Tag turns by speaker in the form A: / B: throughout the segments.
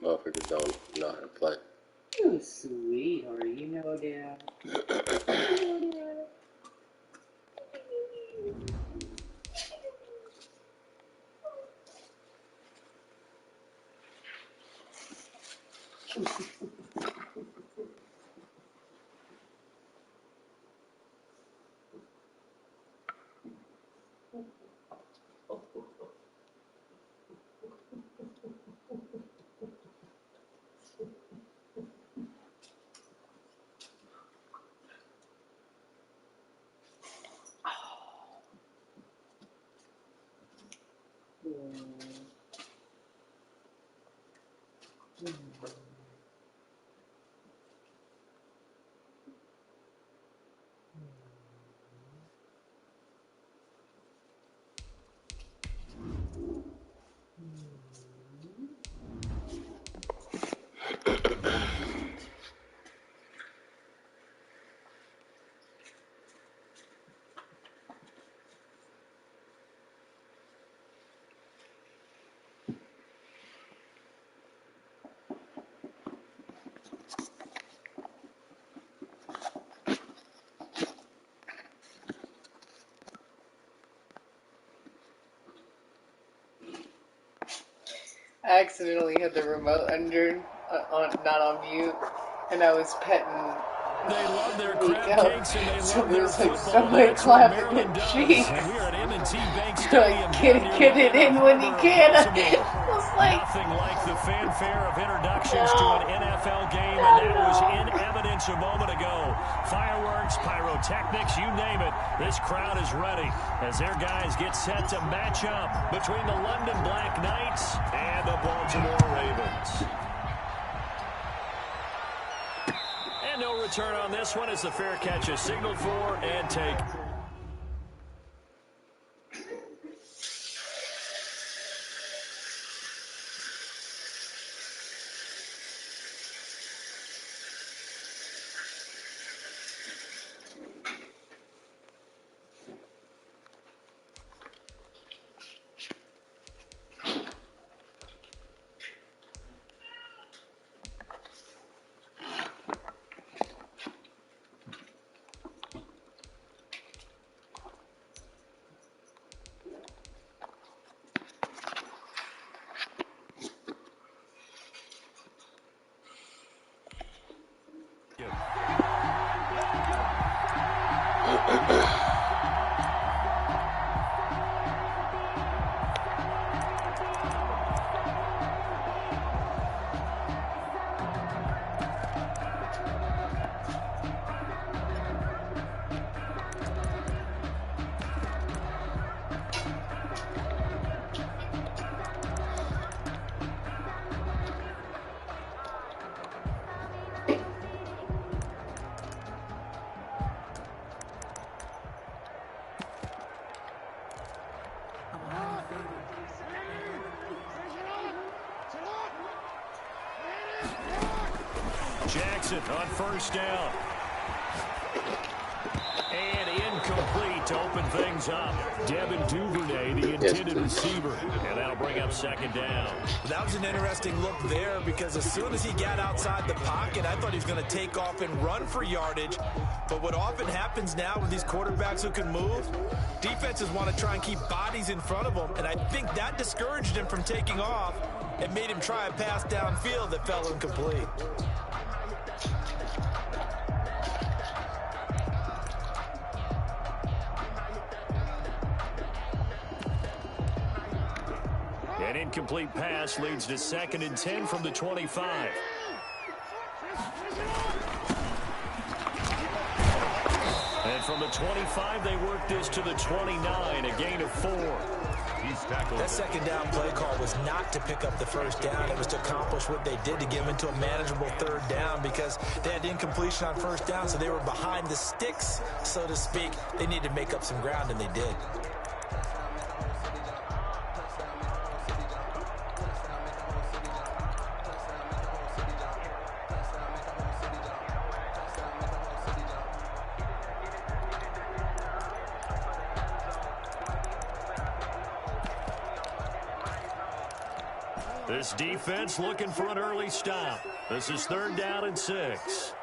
A: Motherfuckers don't know how to play.
B: You sweetheart, you know that. I accidentally had the remote under, not on mute, and I was petting
C: They love their crab cakes and they love their football.
B: somebody clapping in cheeks.
C: And we are at M&T Bank
B: Like,
C: Stadium.
B: get it in when you can. I was like,
C: nothing like the fanfare of introductions to an NFL game, and that was in evidence a moment ago. Fireworks, pyrotechnics, you name it. This crowd is ready as their guys get set to match up between the London Black Knights and the Baltimore Ravens. And no return on this one as the fair catch is signaled for and taken. Jackson on first down. And incomplete to open things up. Devin Duvernay, the intended receiver. And that'll bring up second down.
D: That was an interesting look there because as soon as he got outside the pocket, I thought he was going to take off and run for yardage. But what often happens now with these quarterbacks who can move, defenses want to try and keep bodies in front of them. And I think that discouraged him from taking off and made him try a pass downfield that fell incomplete.
C: An incomplete pass leads to 2nd and 10 from the 25. And from the 25, they work this to the 29, a gain of 4.
D: That second down play call was not to pick up the first down. It was to accomplish what they did to get them into a manageable third down because they had incompletion on first down, so they were behind the sticks, so to speak. They needed to make up some ground, and they did.
C: This defense looking for an early stop. This is 3rd down and 6.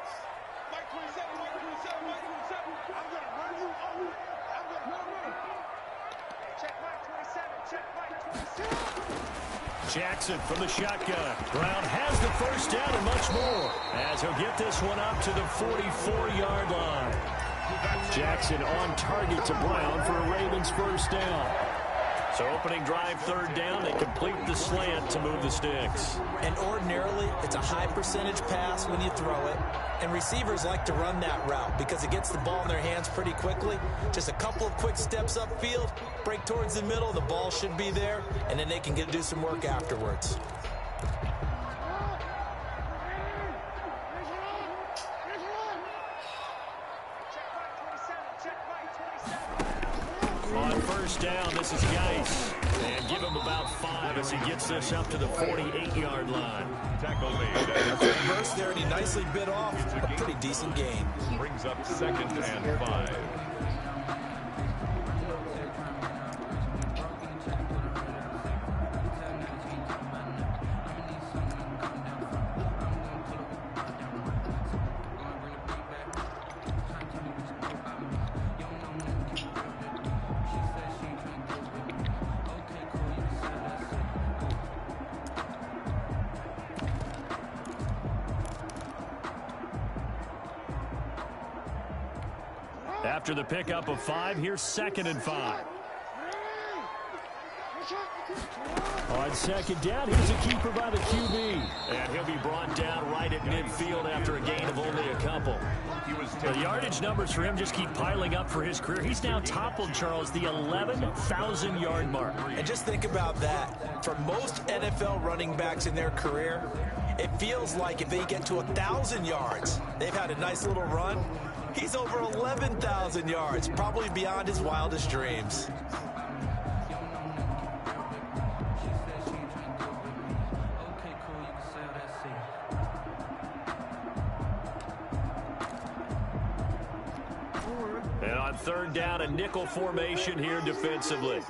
C: Jackson from the shotgun. Brown has the first down and much more as he'll get this one up to the 44-yard line. Jackson on target to Brown for a Ravens first down. So opening drive 3rd down, they complete the slant to move the sticks.
D: And ordinarily, it's a high percentage pass when you throw it. And receivers like to run that route because it gets the ball in their hands pretty quickly. Just a couple of quick steps upfield, break towards the middle, the ball should be there, and then they can do some work afterwards.
C: On first down, this is Geis. And give him about 5 as he gets this up to the 48-yard line.
E: Tackle made.
D: First there, and he nicely bit off a pretty decent gain.
E: Brings up 2nd and 5.
C: After the pickup of 5, here's 2nd and 5. On 2nd down, here's a keeper by the QB. And he'll be brought down right at midfield after a gain of only a couple. The yardage numbers for him just keep piling up for his career. He's now toppled, Charles, the 11,000-yard mark.
D: And just think about that. For most NFL running backs in their career, it feels like if they get to 1,000 yards, they've had a nice little run. He's over 11,000 yards, probably beyond his wildest dreams.
C: And on 3rd down, a nickel formation here defensively.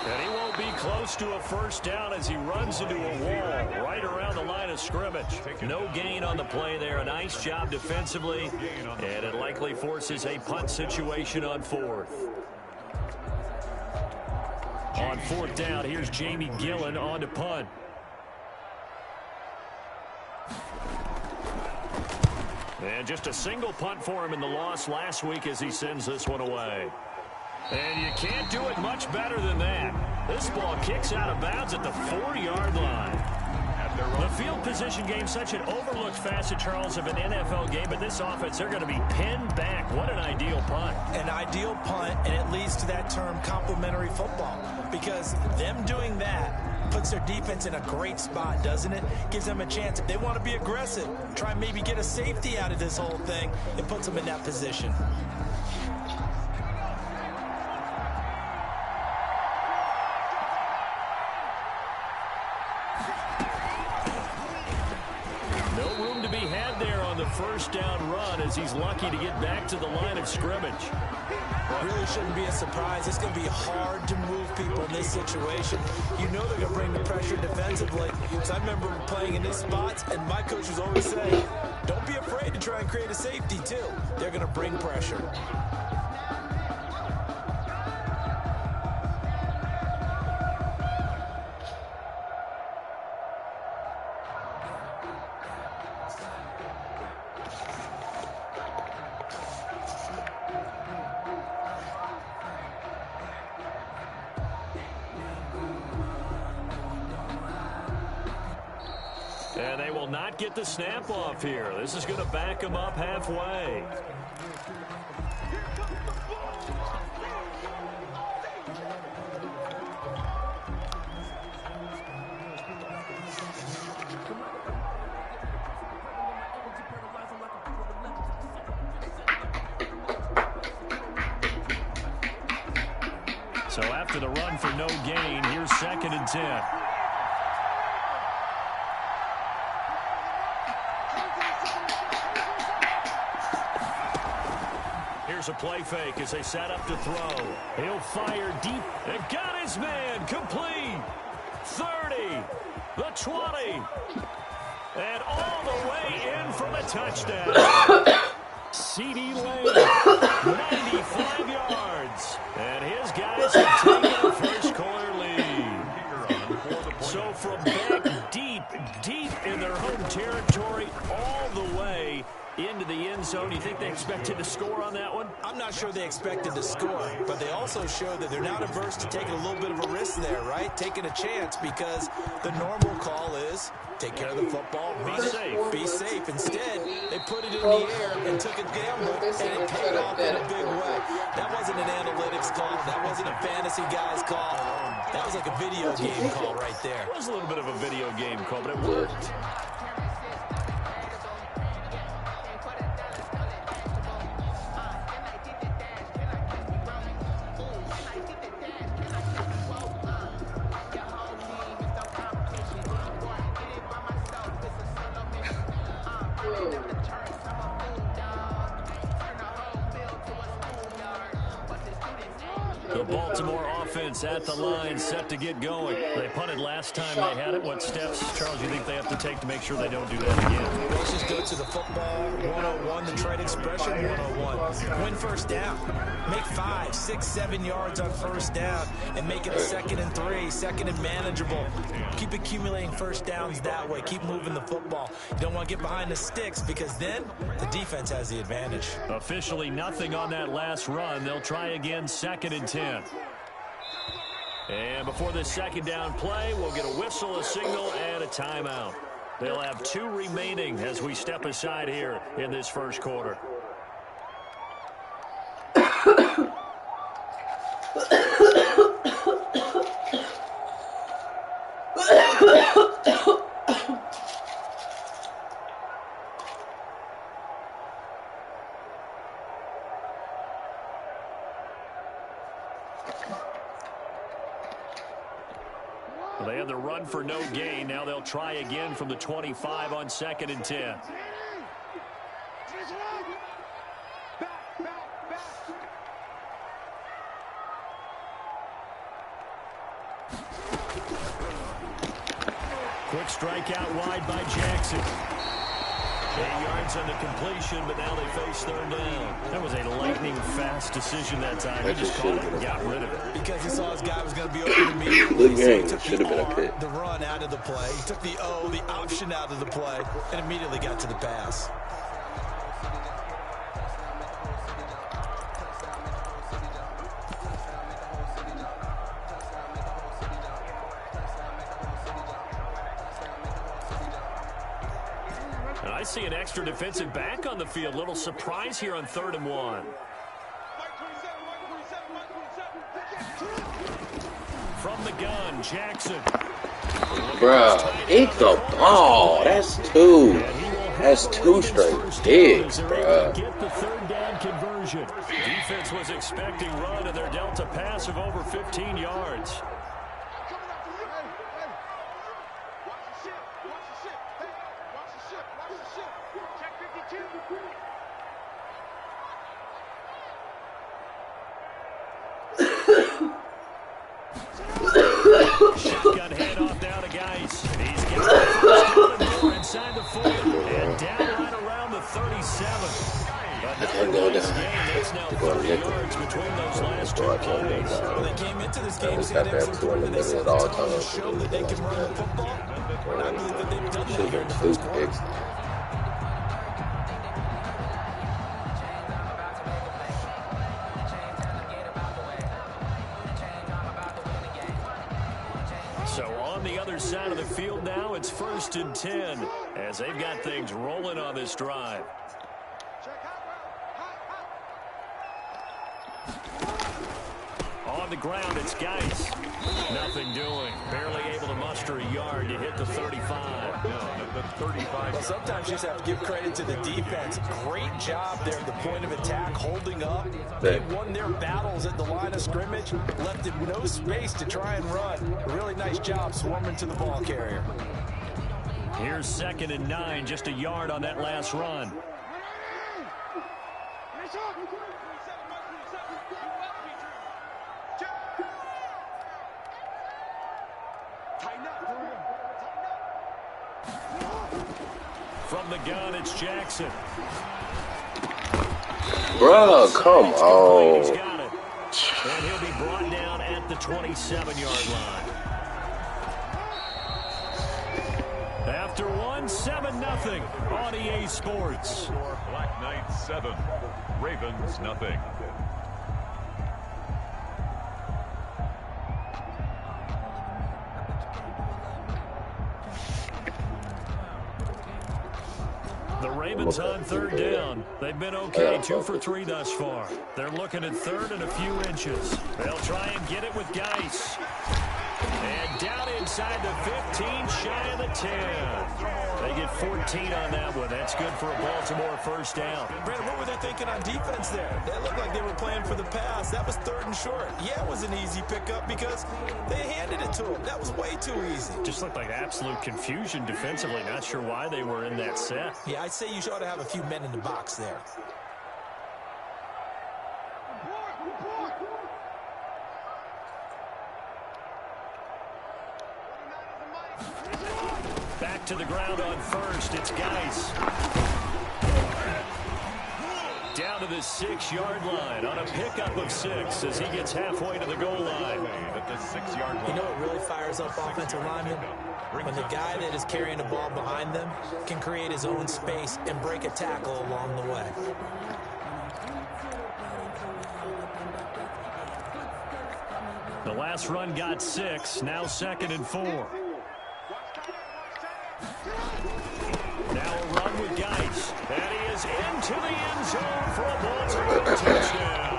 C: And he won't be close to a first down as he runs into a wall right around the line of scrimmage. No gain on the play there. A nice job defensively. And it likely forces a punt situation on 4th. On 4th down, here's Jamie Gillen on to punt. And just a single punt for him in the loss last week as he sends this one away. And you can't do it much better than that. This ball kicks out of bounds at the 4-yard line. The field position game, such an overlooked facet, Charles, of an NFL game, but this offense, they're going to be pinned back. What an ideal punt.
D: An ideal punt, and it leads to that term complementary football, because them doing that puts their defense in a great spot, doesn't it? Gives them a chance. If they want to be aggressive, try and maybe get a safety out of this whole thing, it puts them in that position.
C: First down run as he's lucky to get back to the line of scrimmage.
D: Really shouldn't be a surprise. It's going to be hard to move people in this situation. You know they're going to bring the pressure defensively. So I remember playing in these spots, and my coach was always saying, don't be afraid to try and create a safety too. They're going to bring pressure.
C: And they will not get the snap off here. This is going to back them up halfway. So after the run for no gain, here's 2nd and 10. Here's a play fake as they set up to throw. He'll fire deep and got his man complete. 30, the 20, and all the way in for the touchdown. C.D. Lamb, 95 yards. And his guys have taken a first quarter lead. So from back deep in their home territory all the way into the end zone, you think they expected to score on that one?
D: I'm not sure they expected to score, but they also showed that they're not averse to taking a little bit of a risk there, right? Taking a chance, because the normal call is take care of the football, run it, be safe. Instead, they put it in the air and took a gamble, and it paid off in a big way. That wasn't an analytics call. That wasn't a fantasy guy's call. That was like a video game call right there.
C: It was a little bit of a video game call, but it worked. The Baltimore offense at the line, set to get going. They punted last time they had it. What steps, Charles, you think they have to take to make sure they don't do that again?
D: Let's just go to the football 101, the trade expression 101. Win first down. Make 5, 6, 7 yards on first down and make it a 2nd and 3, 2nd and manageable. Keep accumulating first downs that way. Keep moving the football. You don't want to get behind the sticks, because then the defense has the advantage.
C: Officially nothing on that last run. They'll try again, 2nd and 10. And before this second down play, we'll get a whistle, a signal, and a timeout. They'll have 2 remaining as we step aside here in this first quarter. They had the run for no gain. Now they'll try again from the 25 on 2nd and 10. Quick strike out wide by Jackson. 8 yards on the completion, but now they face 3rd down. That was a lightning-fast decision that time. He just caught it and got rid of it.
D: Because he saw his guy was going to be open immediately.
A: Good
D: So he
A: game.
D: took
A: Should
D: the
A: have been a
D: R,
A: pick.
D: the run out of the play. He took the O, the option out of the play, and immediately got to the pass.
C: I see an extra defensive back on the field. Little surprise here on 3rd and 1. From the gun, Jackson.
A: Bruh, eat the ball. That's 2. That's 2 straight digs, bruh.
C: Get the 3rd down conversion. Defense was expecting run, and they're dealt a pass of over 15 yards. Shotgun handoff down to Geis. He's got the first down and more inside the 40. And down right around the 37. Another nice game. That's now 30 yards between those last 2 plays.
D: Well, they came into this game
A: Just got
D: saying
A: to
D: it
A: have
D: was
A: 2 in the
D: important. They
A: middle
D: said
A: at all
D: the team will
A: times.
D: show that they can run the football. And I believe that they've done that
A: Should
D: here in
A: have
D: the
A: been
D: first
A: 2
D: quarter.
A: picks.
C: So on the other side of the field now, it's 1st and 10 as they've got things rolling on this drive. On the ground, it's Geis. Nothing doing. Barely able to muster a yard to hit the 35.
E: The 35.
D: Well, sometimes you just have to give credit to the defense. Great job there at the point of attack, holding up. They won their battles at the line of scrimmage, left it no space to try and run. A really nice job swarming to the ball carrier.
C: Here's 2nd and 9, just a yard on that last run. From the gun, it's Jackson.
A: Bro, come on.
C: He's got it. And he'll be brought down at the 27-yard line. After one, 7-0 on EA Sports.
E: Black Knights 7, Ravens nothing.
C: The Ravens on third down. They've been okay, 2 for 3 thus far. They're looking at third and a few inches. They'll try and get it with Geis. And down inside the 15, shy of the 10. They get 14 on that one. That's good for a Baltimore first down.
D: Brandon, what were they thinking on defense there? That looked like they were playing for the pass. That was 3rd and short. Yeah, it was an easy pickup because they handed it to him. That was way too easy.
C: Just looked like absolute confusion defensively. Not sure why they were in that set.
D: Yeah, I'd say you ought to have a few men in the box there.
C: Back to the ground on first. It's Geis. Down to the 6-yard line on a pickup of 6 as he gets halfway to the goal line.
E: At the 6-yard line.
D: You know what really fires up offensive linemen? When the guy that is carrying the ball behind them can create his own space and break a tackle along the way.
C: The last run got 6. Now 2nd and 4. Now a run with Geis. And he is into the end zone for a Baltimore touchdown.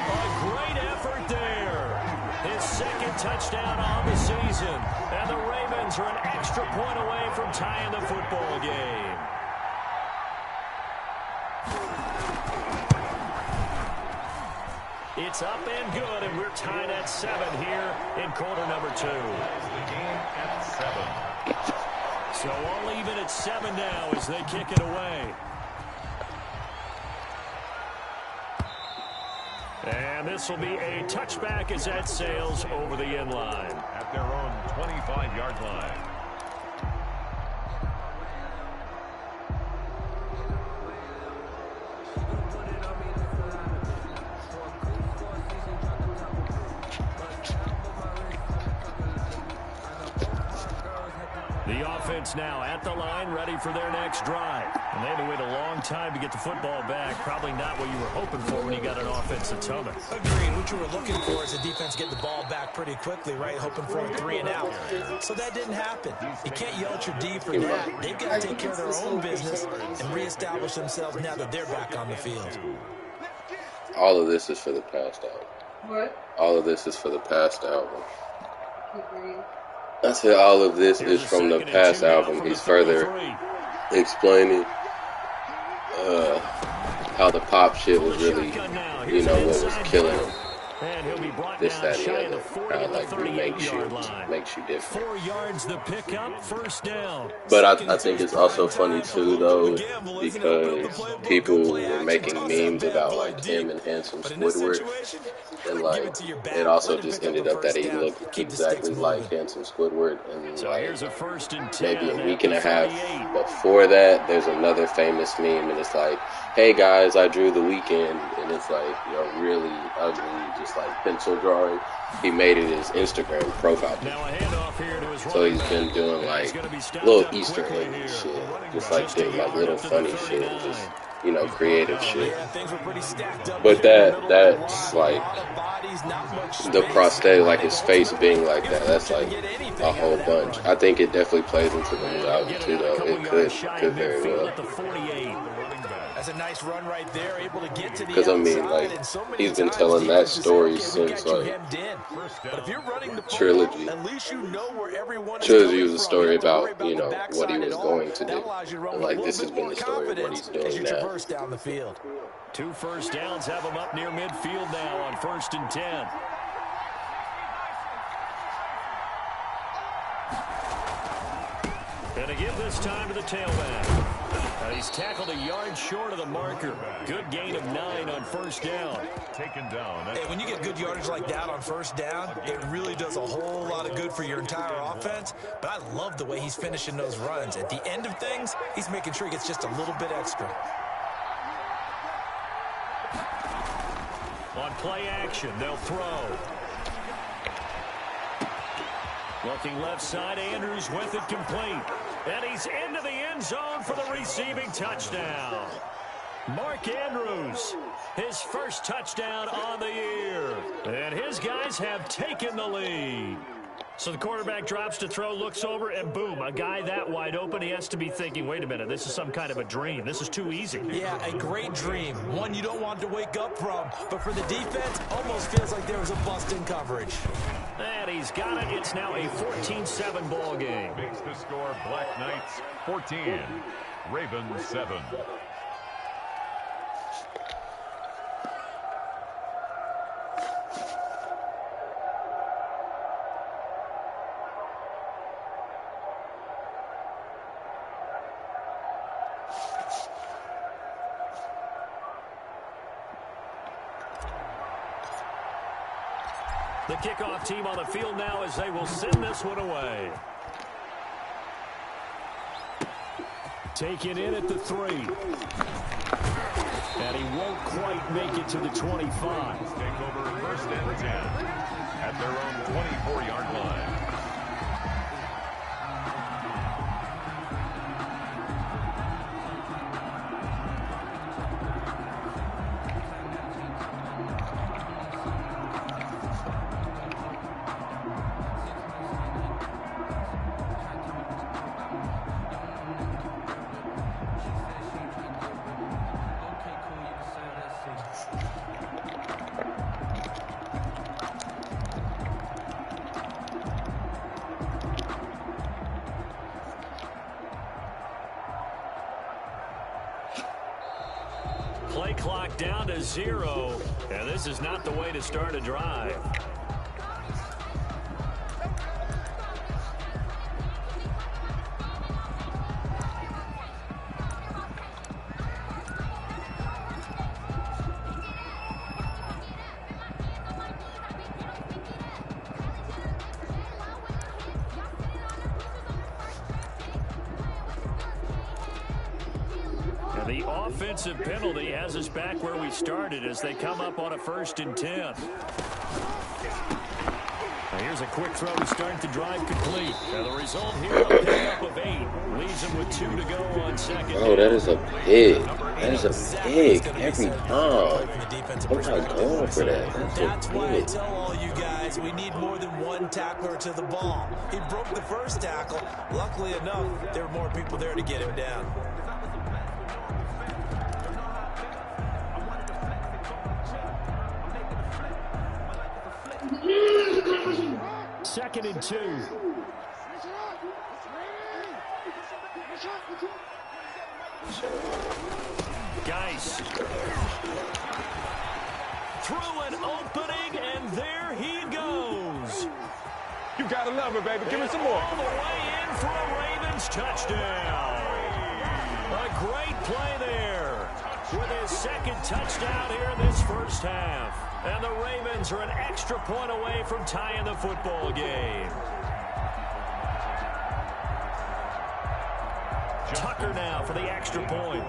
C: A great effort there. His 2nd touchdown on the season. And the Ravens are an extra point away from tying the football game. It's up and good, and we're tied at 7 here in quarter number 2.
E: The game at 7.
C: So all even at 7 now as they kick it away. And this will be a touchback as that sails over the end line.
E: At their own 25-yard line.
C: The offense now at the line, ready for their next drive. And they had to wait a long time to get the football back. Probably not what you were hoping for when you got an offense that's humming.
D: Agreed. What you were looking for is the defense get the ball back pretty quickly, right? Hoping for a 3 and out. So that didn't happen. You can't yell at your D for that. They've got to take care of their own business and reestablish themselves now that they're back on the field.
A: All of this is for the past album.
B: What?
A: All of this is for the past album. I said all of this is from the past album. He's further explaining how the pop shit was really, you know, what was killing him. This, that, and the other. How, like, makes you different.
C: 4 yards the pickup, first down.
A: But I think it's also funny, too, though, because people were making memes about, like, him and Handsome Squidward. And, like, it also just ended up that he looked exactly like Handsome Squidward. And, like, maybe a week and a half before that, there's another famous meme, and it's like, hey, guys, I drew The Weeknd. And it's like, you know, really ugly, just like pencil drawing. He made it his Instagram profile picture. So he's been doing like little Easter egg and shit. Just like doing like little funny shit and just, you know, creative shit. But that's like the prosthetic, like his face being like that, that's like a whole bunch. I think it definitely plays into the new album too, though. It could very well.
D: That's a nice run right there, able to get to the
A: because I mean, like, he's been telling that story since like Trilogy. Trilogy was a story about, you know, what he was going to do, and like this has been the story of what he's doing now.
C: 2 first downs have him up near midfield now on 1st and 10. And to give this time to the tailback. He's tackled a yard short of the marker. Good gain of 9 on first down.
E: Taken down.
D: Hey, when you get good yardage like that on first down, it really does a whole lot of good for your entire offense. But I love the way he's finishing those runs. At the end of things, he's making sure he gets just a little bit extra.
C: On play action, they'll throw. Looking left side, Andrews with it complete. And he's into the end zone for the receiving touchdown. Mark Andrews, his first touchdown on the year. And his guys have taken the lead. So the quarterback drops to throw, looks over, and boom, a guy that wide open, he has to be thinking, wait a minute, this is some kind of a dream. This is too easy.
D: Yeah, a great dream. One you don't want to wake up from. But for the defense, almost feels like there was a bust in coverage.
C: And he's got it. It's now a 14-7 ball game.
E: Makes the score Black Knights 14, Ravens 7.
C: The kickoff team on the field now as they will send this one away. Taken in at the 3. And he won't quite make it to the 25.
E: Take over first and 10 at their own 24-yard line.
C: Play clock down to 0, and this is not the way to start a drive. The offensive penalty has us back where we started as they come up on a 1st and 10. Now here's a quick throw to start the drive complete. Now the result here, a pickup of 8. Leaves him with 2 to go on second.
A: Oh, that is a pig. That is a pig every time. I'm not going for that.
D: That's why I tell all you guys we need more than one tackler to the ball. He broke the first tackle. Luckily enough, there were more people there to get him down.
C: 2nd and 2. Geis. Through an opening, and there he goes.
F: You gotta love it, baby. Give me some more.
C: All the way in for a Ravens touchdown. A great play there with his 2nd touchdown here in this first half. And the Ravens are an extra point away from tying the football game. Tucker now for the extra point.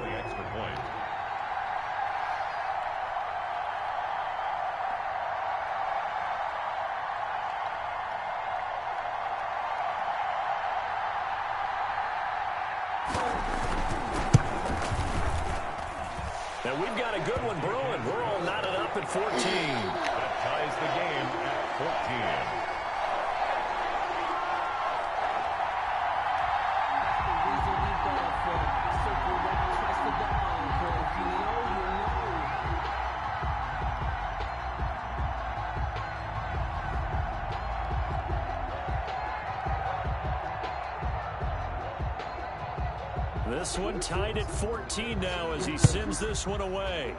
C: Now we've got a good one brewing. We're all knotted up at 14.
E: That ties the game at 14.
C: This one tied at 14 now as he sends this one away.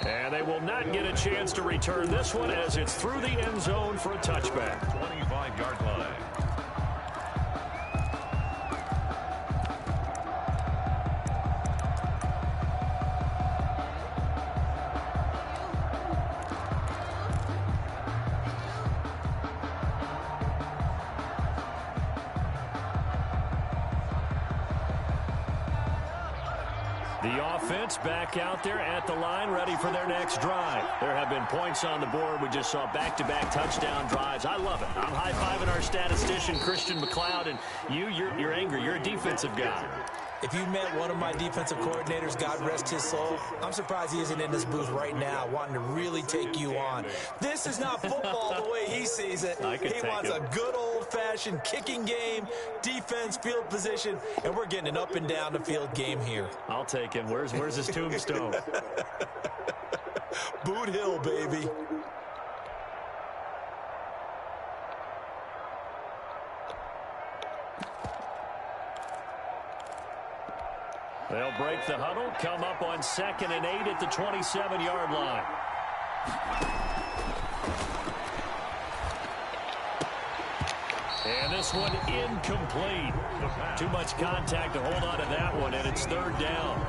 C: And And they will not get a chance to return this one as it's through the end zone for a touchback.
E: 25-yard line.
C: The offense back out there at the line, ready for their next drive. There have been points on the board. We just saw back-to-back touchdown drives. I love it. I'm high-fiving our statistician, Christian McLeod, and you're angry. You're a defensive guy.
D: If you met one of my defensive coordinators, God rest his soul, I'm surprised he isn't in this booth right now wanting to really take you on. This is not football the way he sees it. He wants a good old-fashioned kicking game, defense, field position, and we're getting an up and down the field game here.
C: I'll take him. Where's his tombstone?
D: Boot Hill, baby.
C: They'll break the huddle, come up on 2nd and 8 at the 27-yard line. And this one incomplete. Too much contact to hold on to that one, and it's 3rd down.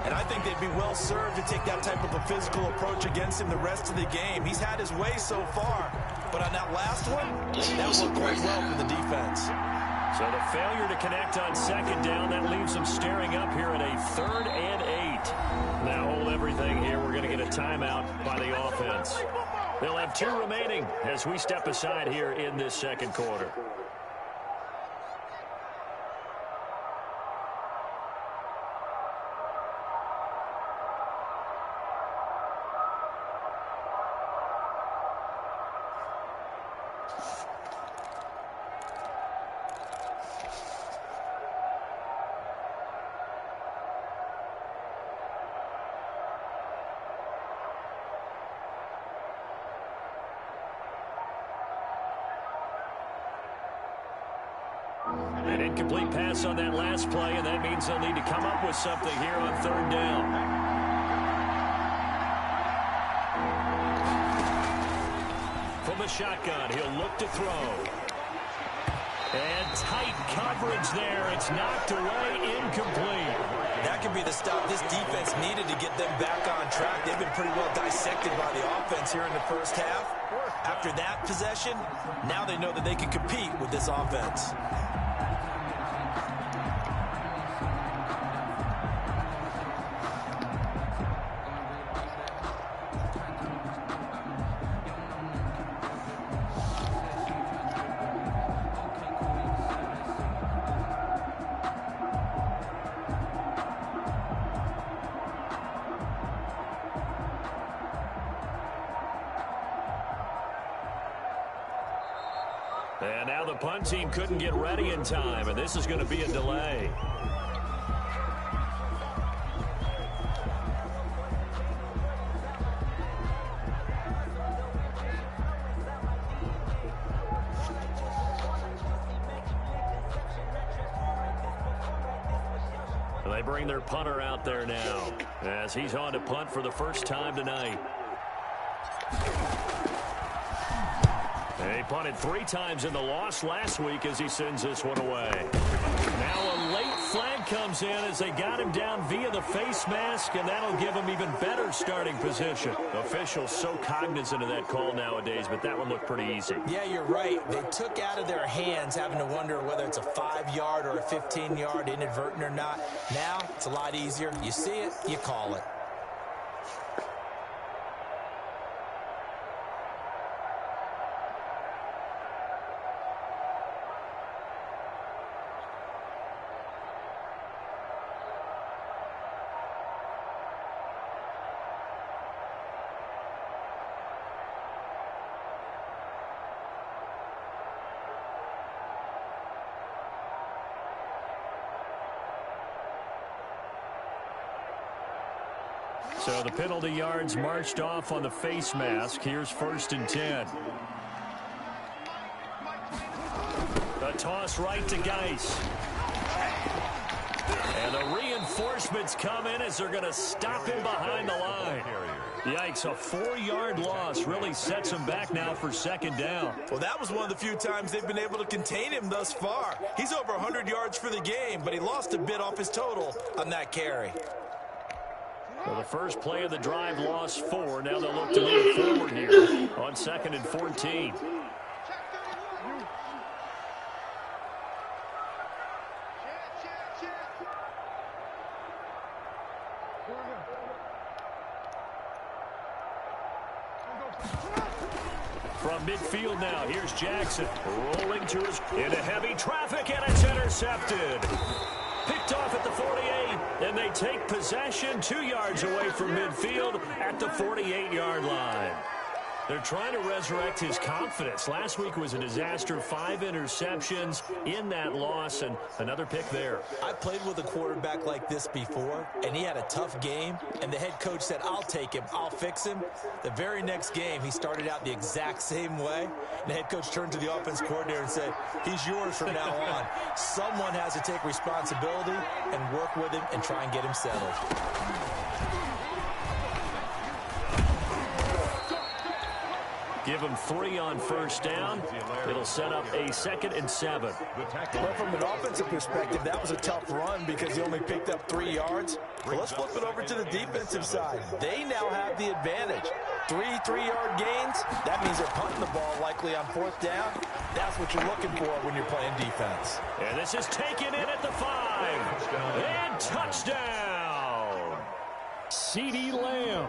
D: And I think they'd be well served to take that type of a physical approach against him the rest of the game. He's had his way so far, but on that last one, that worked quite well for the defense.
C: So the failure to connect on 2nd down, that leaves them staring up here at a 3rd and 8. Now hold everything here. We're going to get a timeout by the offense. They'll have 2 remaining as we step aside here in this 2nd quarter. An incomplete pass on that last play, and that means they'll need to come up with something here on 3rd down. From the shotgun, he'll look to throw. And tight coverage there. It's knocked away, incomplete.
D: That could be the stop this defense needed to get them back on track. They've been pretty well dissected by the offense here in the first half. After that possession, now they know that they can compete with this offense.
C: And now the punt team couldn't get ready in time, and this is going to be a delay. They bring their punter out there now as he's on to punt for the first time tonight. He punted 3 times in the loss last week as he sends this one away. Now a late flag comes in as they got him down via the face mask, and that'll give him even better starting position. Officials so cognizant of that call nowadays, but that one looked pretty easy.
D: Yeah, you're right. They took out of their hands having to wonder whether it's a 5-yard or a 15-yard inadvertent or not. Now it's a lot easier. You see it, you call it.
C: So the penalty yards marched off on the face mask. Here's 1st and 10. The toss right to Geis. And the reinforcements come in as they're going to stop him behind the line. Yikes, a 4-yard loss really sets him back now for second down.
D: Well, that was one of the few times they've been able to contain him thus far. He's over 100 yards for the game, but he lost a bit off his total on that carry.
C: Well, the first play of the drive lost 4. Now they'll look to move forward here on 2nd and 14. From midfield now, here's Jackson rolling to his into heavy traffic, and it's intercepted. Picked off at the 48, and they take possession 2 yards away from midfield at the 48-yard line. They're trying to resurrect his confidence. Last week was a disaster, 5 interceptions in that loss, and another pick there.
D: I played with a quarterback like this before, and he had a tough game, and the head coach said, I'll take him, I'll fix him. The very next game, he started out the exact same way, and the head coach turned to the offense coordinator and said, he's yours from now on. Someone has to take responsibility and work with him and try and get him settled.
C: Give him 3 on first down. It'll set up a 2nd and 7.
D: Well, from an offensive perspective, that was a tough run because he only picked up 3 yards. Well, let's flip it over to the defensive side. They now have the advantage. 3 3-yard gains. That means they're punting the ball likely on 4th down. That's what you're looking for when you're playing defense.
C: And this is taken in at the 5. And touchdown. CeeDee Lamb.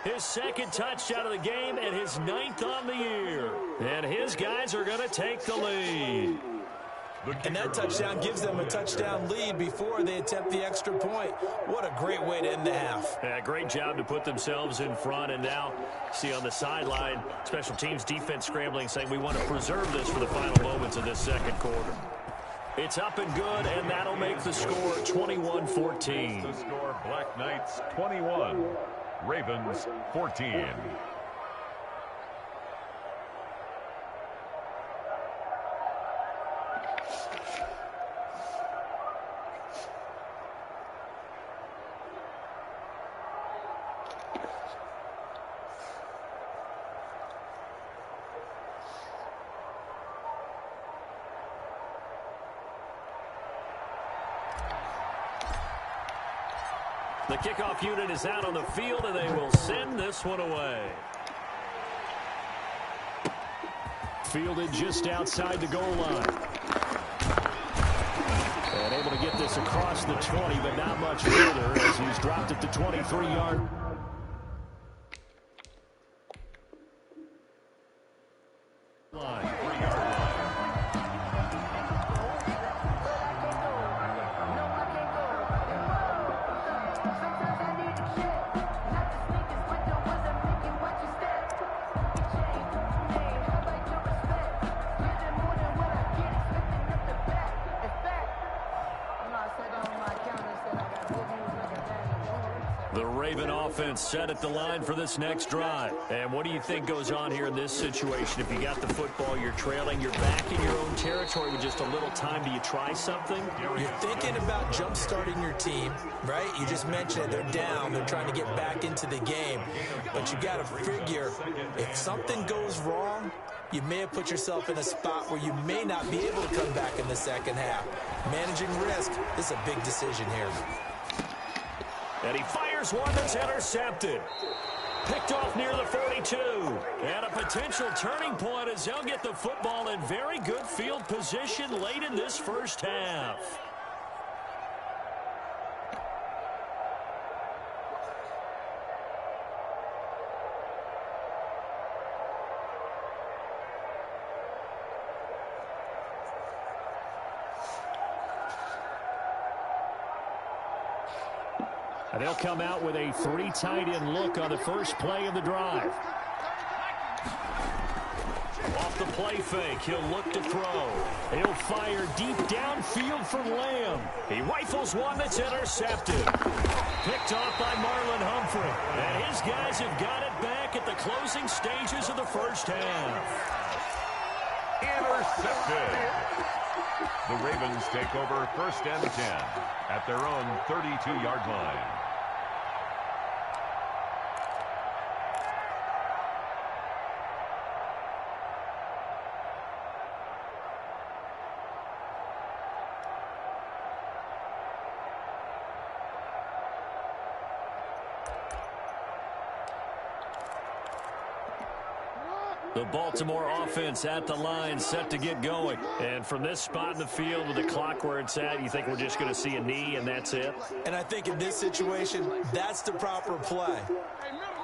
C: His 2nd touchdown of the game and his 9th on the year. And his guys are going to take the lead.
D: And that touchdown gives them a touchdown lead before they attempt the extra point. What a great way to end the half.
C: Yeah, great job to put themselves in front. And now, see on the sideline, special teams defense scrambling, saying we want to preserve this for the final moments of this second quarter. It's up and good, and that'll make the score 21-14.
E: The score, Black Knights 21. Ravens 14.
C: The kickoff unit is out on the field, and they will send this one away. Fielded just outside the goal line. And able to get this across the 20, but not much further as he's dropped it to 23-yard. line. The Raven offense set at the line for this next drive. And what do you think goes on here in this situation? If you got the football, you're trailing, you're back in your own territory with just a little time. Do you try something?
D: You're thinking about jump-starting your team, right? You just mentioned it. They're down. They're trying to get back into the game. But you got to figure if something goes wrong, you may have put yourself in a spot where you may not be able to come back in the second half. Managing risk, this is a big decision here.
C: And he fires one that's intercepted. Picked off near the 42. And a potential turning point as they'll get the football in very good field position late in this first half. And they'll come out with a 3 tight end look on the first play of the drive. Off the play fake, he'll look to throw. He'll fire deep downfield from Lamb. He rifles one that's intercepted. Picked off by Marlon Humphrey. And his guys have got it back at the closing stages of the first half.
E: Intercepted. The Ravens take over 1st and 10 at their own 32-yard line.
C: The Baltimore offense at the line, set to get going. And from this spot in the field with the clock where it's at, you think we're just going to see a knee and that's it?
D: And I think in this situation, that's the proper play.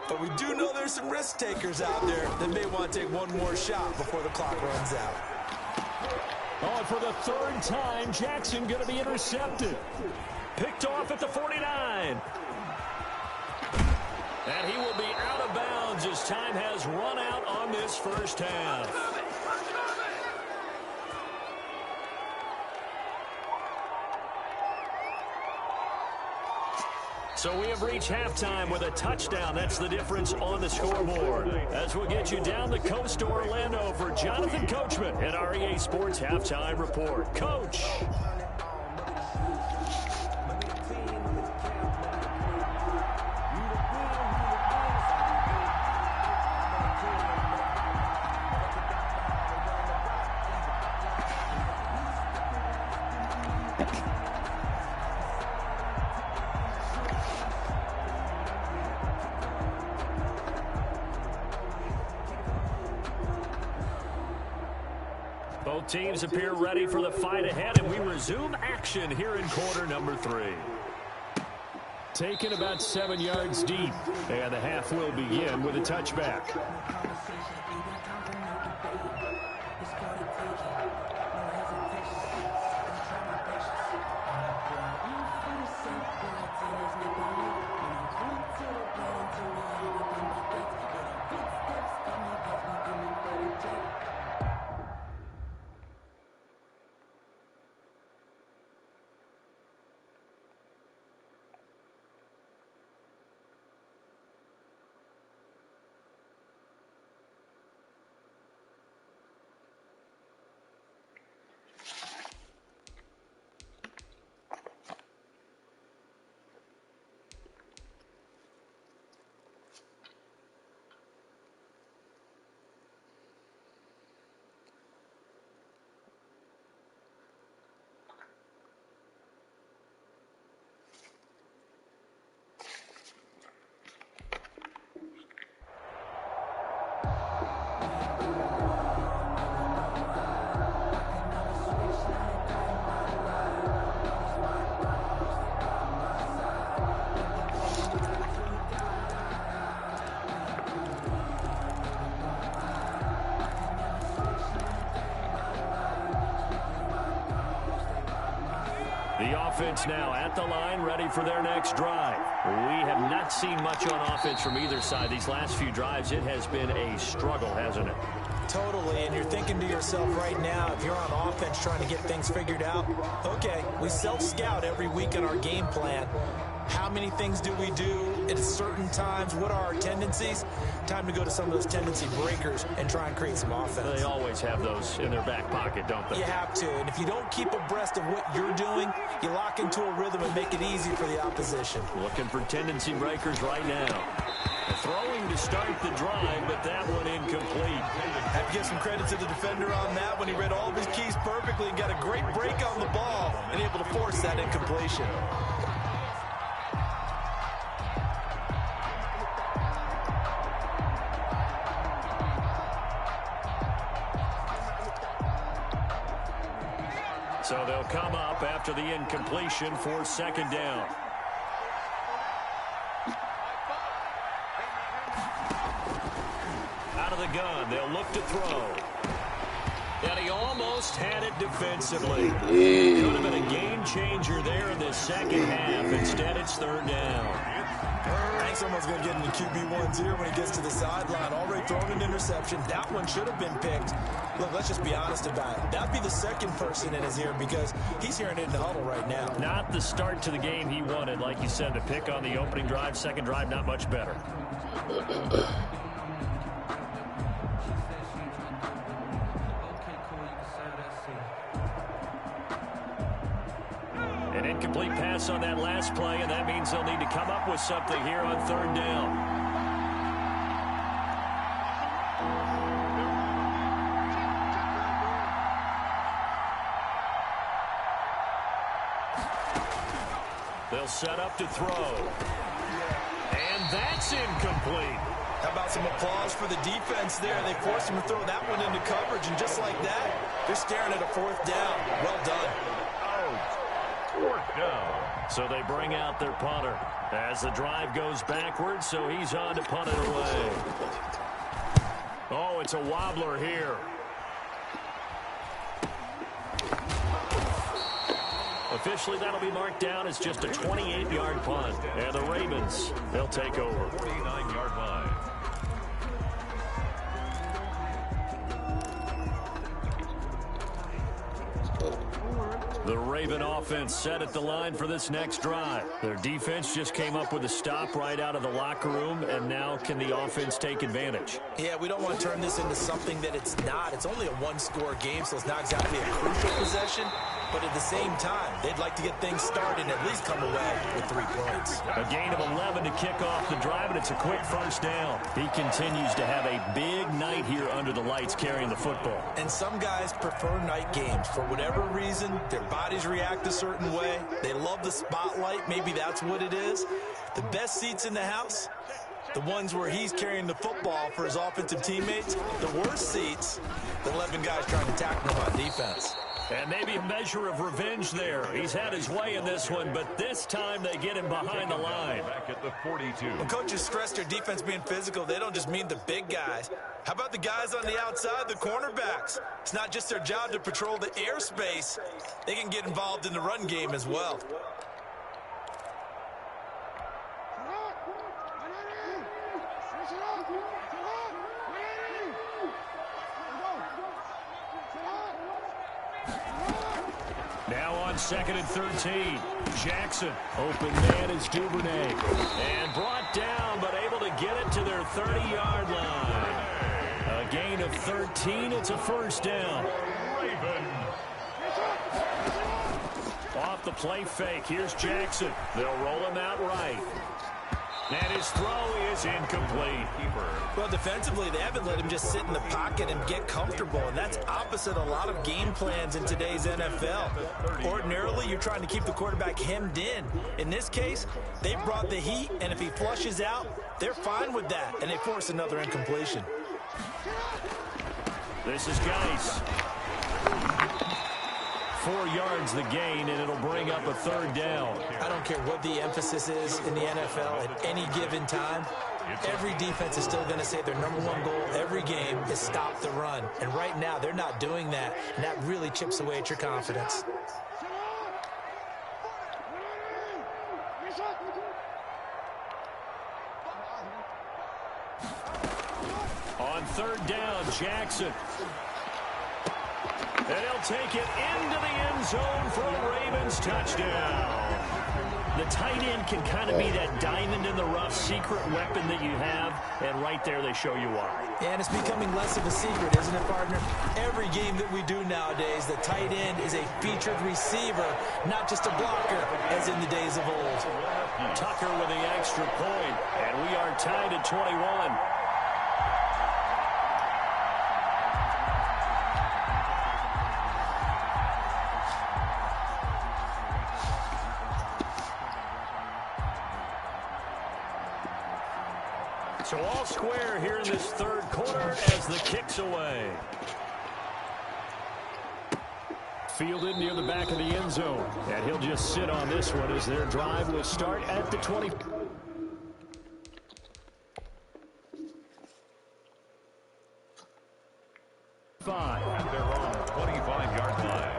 D: But we do know there's some risk takers out there that may want to take one more shot before the clock runs out.
C: Oh, for the third time, Jackson going to be intercepted. Picked off at the 49. And he will be out of bounds as time has run out on this first half. So we have reached halftime with a touchdown. That's the difference on the scoreboard. As we'll get you down the coast to Orlando for Jonathan Coachman at REA Sports Halftime Report. Coach. Both teams appear ready for the fight ahead, and we resume action here in quarter number 3. Taken about 7 yards deep, and the half will begin with a touchback. The offense now at the line, ready for their next drive. We have not seen much on offense from either side. These last few drives, it has been a struggle, hasn't it?
D: Totally, and you're thinking to yourself right now, if you're on offense trying to get things figured out, okay, we self-scout every week in our game plan. How many things do we do at certain times? What are our tendencies? Time to go to some of those tendency breakers and try and create some offense.
C: They always have those in their back pocket, don't they?
D: You have to, and if you don't keep abreast of what you're doing, you lock into a rhythm and make it easy for the opposition.
C: Looking for tendency breakers right now. Throwing to start the drive, but that one incomplete.
D: Have to give some credit to the defender on that when he read all of his keys perfectly and got a great break on the ball and able to force that incompletion.
C: So they'll come up after the incompletion for second down. Out of the gun, they'll look to throw. And he almost had it defensively. Could have been a game changer there in the second half. Instead, it's third down.
D: I think someone's going to get into QB1's here when he gets to the sideline. Already thrown an interception. That one should have been picked. Look, let's just be honest about it. That'd be the second person in his ear because he's hearing it in the huddle right now.
C: Not the start to the game he wanted. Like you said, the pick on the opening drive, second drive, not much better. An incomplete pass on that last play, and that means they'll need to come up with something here on third down. They'll set up to throw. And that's incomplete.
D: How about some applause for the defense there? They forced him to throw that one into coverage, and just like that, they're staring at a 4th down. Well done.
E: Fourth down.
C: So they bring out their punter as the drive goes backwards, so he's on to punt it away. Oh, it's a wobbler here. Officially, that'll be marked down as just a 28-yard punt. And the Ravens, they'll take over.
E: 49-yard line.
C: The Raven offense set at the line for this next drive. Their defense just came up with a stop right out of the locker room, and now can the offense take advantage?
D: Yeah, we don't want to turn this into something that it's not. It's only a one-score game, so it's not exactly a crucial possession. But at the same time, they'd like to get things started and at least come away with 3 points.
C: A gain of 11 to kick off the drive, and it's a quick first down. He continues to have a big night here under the lights carrying the football.
D: And some guys prefer night games. For whatever reason, their bodies react a certain way. They love the spotlight. Maybe that's what it is. The best seats in the house, the ones where he's carrying the football for his offensive teammates. The worst seats, the 11 guys trying to tackle him on defense.
C: And maybe a measure of revenge there. He's had his way in this one, but this time they get him behind the line.
E: Back at the 42.
D: When coaches stress their defense being physical, they don't just mean the big guys. How about the guys on the outside, the cornerbacks? It's not just their job to patrol the airspace. They can get involved in the run game as well.
C: Now on 2nd and 13. Jackson, open man is Duvernay. And brought down, but able to get it to their 30-yard line. A gain of 13. It's a first down.
E: Raven.
C: Off the play fake. Here's Jackson. They'll roll him out right. And his throw is incomplete.
D: Well, defensively, they haven't let him just sit in the pocket and get comfortable, and that's opposite a lot of game plans in today's NFL. Ordinarily, you're trying to keep the quarterback hemmed in. In this case, they brought the heat, and if he flushes out, they're fine with that, and they force another incompletion.
C: This is Geis. 4 yards the gain, and it'll bring up a third down.
D: I don't care what the emphasis is in the NFL at any given time. Every defense is still going to say their #1 goal every game is stop the run. And right now, they're not doing that, and that really chips away at your confidence.
C: On 3rd down, Jackson. And he'll take it into the end zone for a Ravens touchdown. The tight end can kind of be that diamond in the rough secret weapon that you have, and right there they show you why.
D: And it's becoming less of a secret, isn't it, partner? Every game that we do nowadays, the tight end is a featured receiver, not just a blocker, as in the days of old.
C: Tucker with the extra point, and we are tied at 21. So all square here in this 3rd quarter as the kick's away. Fielded near the back of the end zone. And he'll just sit on this one as their drive will start at the 20.
E: At their own 25-yard line.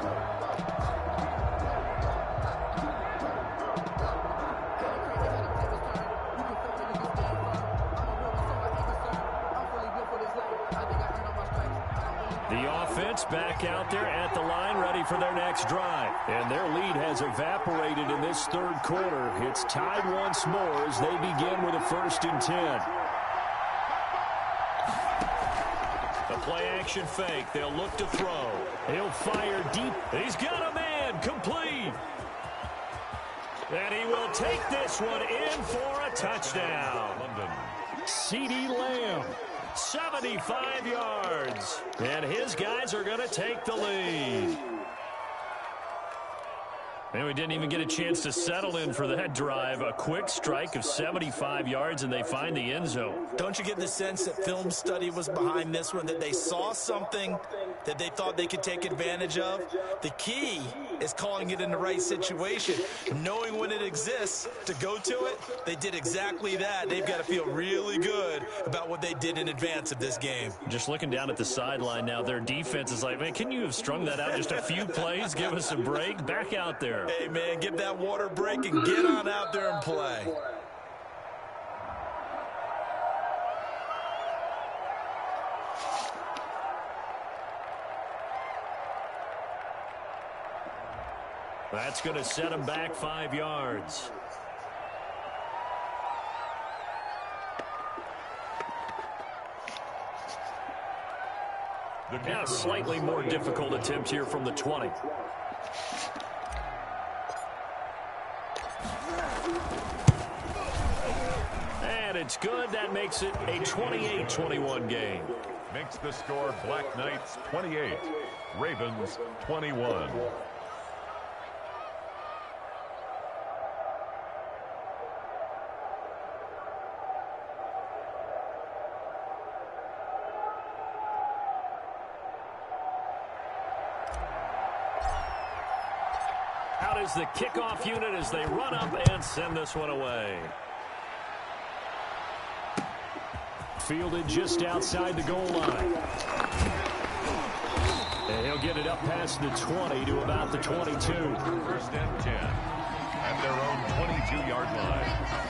C: The offense back out there at the line, ready for their next drive. And their lead has evaporated in this 3rd quarter. It's tied once more as they begin with a 1st and 10. The play-action fake. They'll look to throw. He'll fire deep. He's got a man. Complete. And he will take this one in for a touchdown. CeeDee Lamb. 75 yards. And his guys are going to take the lead. And we didn't even get a chance to settle in for that drive. A quick strike of 75 yards, and they find the end zone.
D: Don't you get the sense that film study was behind this one, that they saw something that they thought they could take advantage of? The key is calling it in the right situation, knowing when it exists to go to it. They did exactly that. They've got to feel really good about what they did in advance of this game.
C: Just looking down at the sideline now, their defense is like, man, can you have strung that out just a few plays? Give us a break. Back out there.
D: Hey, man, give that water break and get on out there and play.
C: That's going to set him back 5 yards. Now, slightly more difficult attempt here from the 20. And it's good. That makes it a 28-21 game.
E: Makes the score Black Knights 28, Ravens 21.
C: Out is the kickoff unit as they run up and send this one away. Fielded just outside the goal line. And he'll get it up past the 20 to about the 22.
E: First and 10 at their own 22-yard line.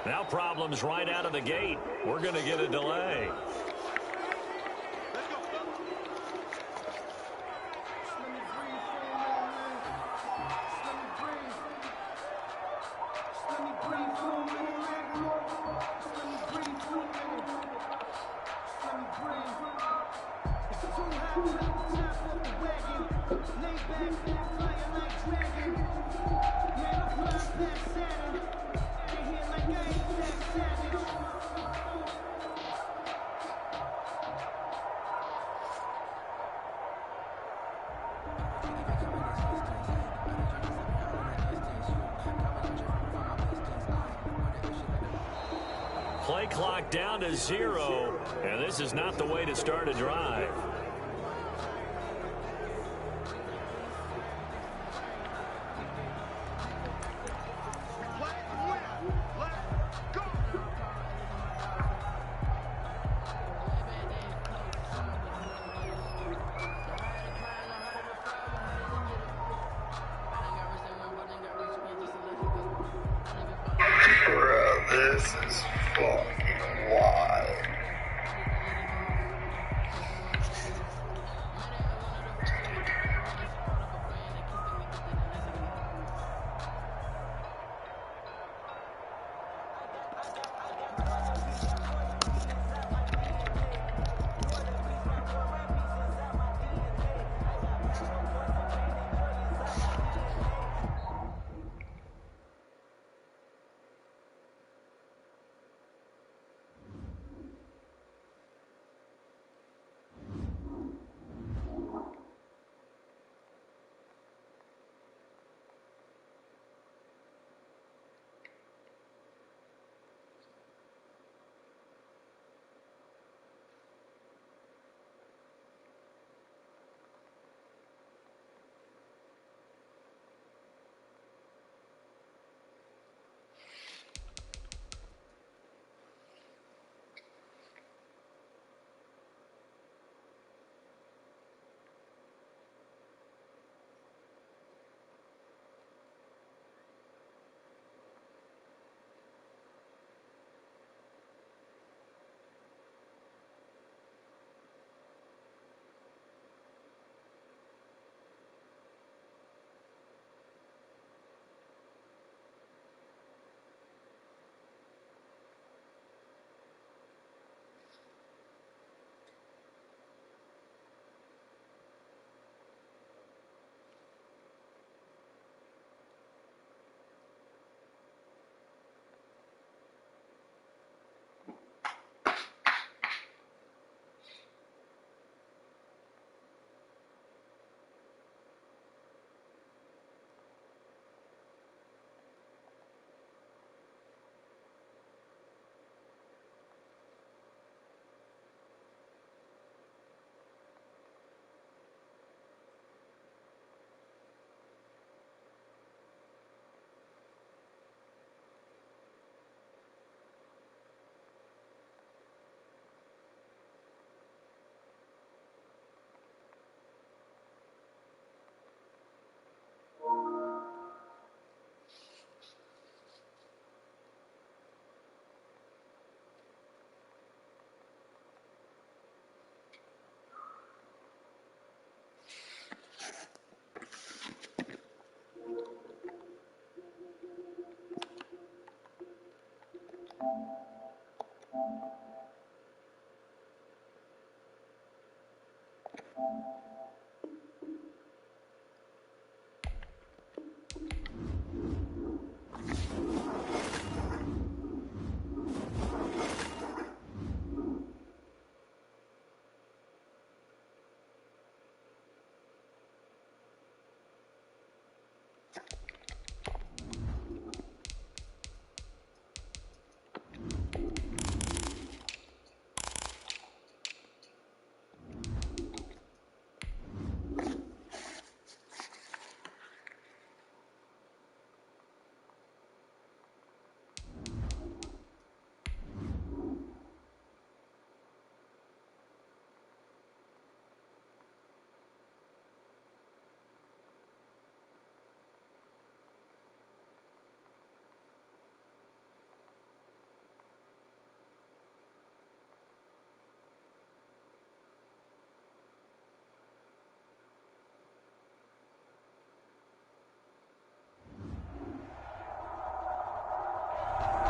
C: Now problems right out of the gate. We're going to get a delay. Play clock down to 0, and this is not the way to start a drive.
G: This is fucking wild.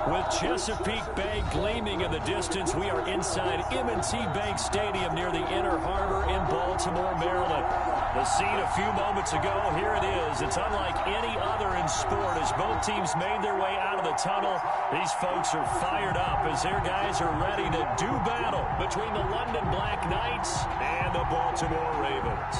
C: With Chesapeake Bay gleaming in the distance, we are inside M&T Bank Stadium near the Inner Harbor in Baltimore, Maryland. The scene a few moments ago, here it is. It's unlike any other in sport as both teams made their way out of the tunnel. These folks are fired up as their guys are ready to do battle between the London Black Knights and the Baltimore Ravens.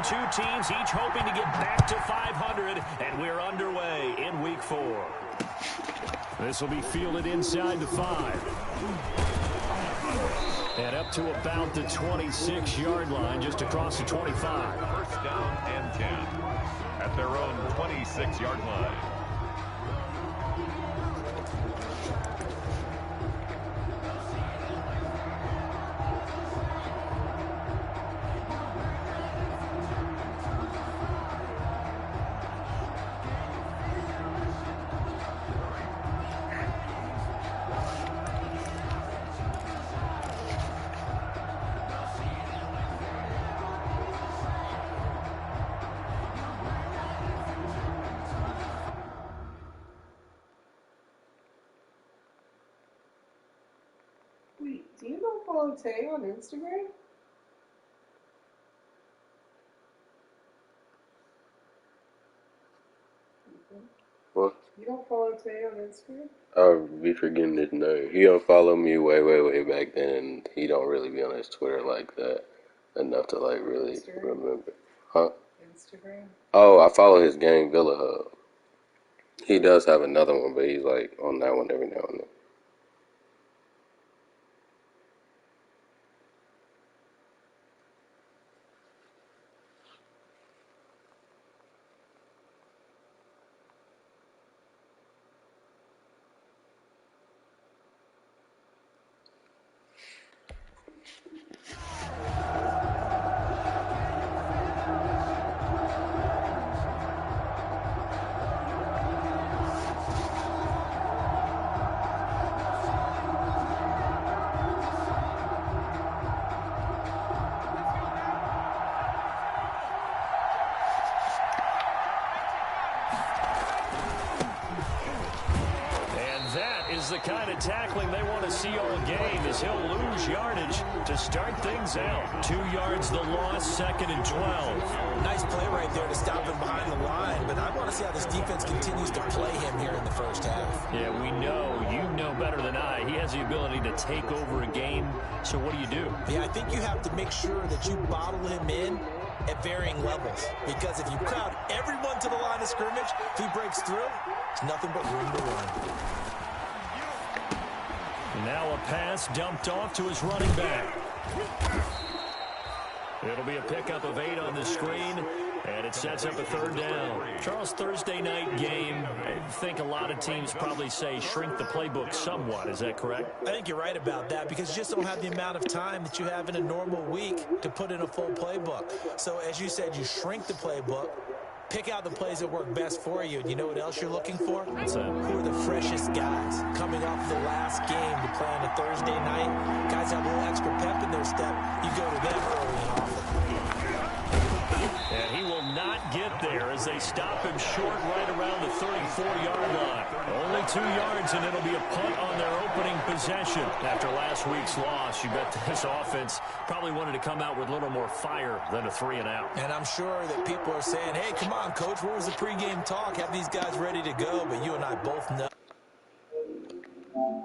C: Two teams each hoping to get back to 500, and we're underway in week 4. This will be fielded inside the 5. And up to about the 26-yard line, just across the 25.
E: First down and 10 at their own 26-yard line.
B: Wait, do you not follow Tay on Instagram?
A: What?
B: You don't follow Tay on Instagram?
A: I'll be forgetting his name. He unfollowed me way back then, and he don't really be on his Twitter like that enough to like really remember. Huh?
B: Instagram?
A: Oh, I follow his gang Villa Hub. He does have another one, but he's like on that one every now and then.
C: The kind of tackling they want to see all game as he'll lose yardage to start things out. 2 yards the loss, 2nd and 12.
D: Nice play right there to stop him behind the line, but I want to see how this defense continues to play him here in the first half.
C: Yeah, we know, you know better than I, he has the ability to take over a game, so what do?
D: Yeah, I think you have to make sure that you bottle him in at varying levels, because if you crowd everyone to the line of scrimmage, if he breaks through, it's nothing but room to run.
C: Now a pass dumped off to his running back. It'll be a pickup of 8 on the screen, and it sets up a 3rd down. Charles, Thursday night game, I think a lot of teams probably say shrink the playbook somewhat. Is that correct?
D: I think you're right about that, because you just don't have the amount of time that you have in a normal week to put in a full playbook. So as you said, you shrink the playbook, pick out the plays that work best for you. And you know what else you're looking for?
C: What's that?
D: Who are the freshest guys coming off the last game to play on a Thursday night? Guys have a little extra pep in their step. You go to them early and often.
C: And he will not get there as they stop him short right around the 34-yard line. Only 2 yards, and it'll be a punt on their opening possession. After last week's loss, you bet this offense probably wanted to come out with a little more fire than a 3-and-out.
D: And I'm sure that people are saying, hey, come on, Coach, where was the pregame talk? Have these guys ready to go? But you and I both know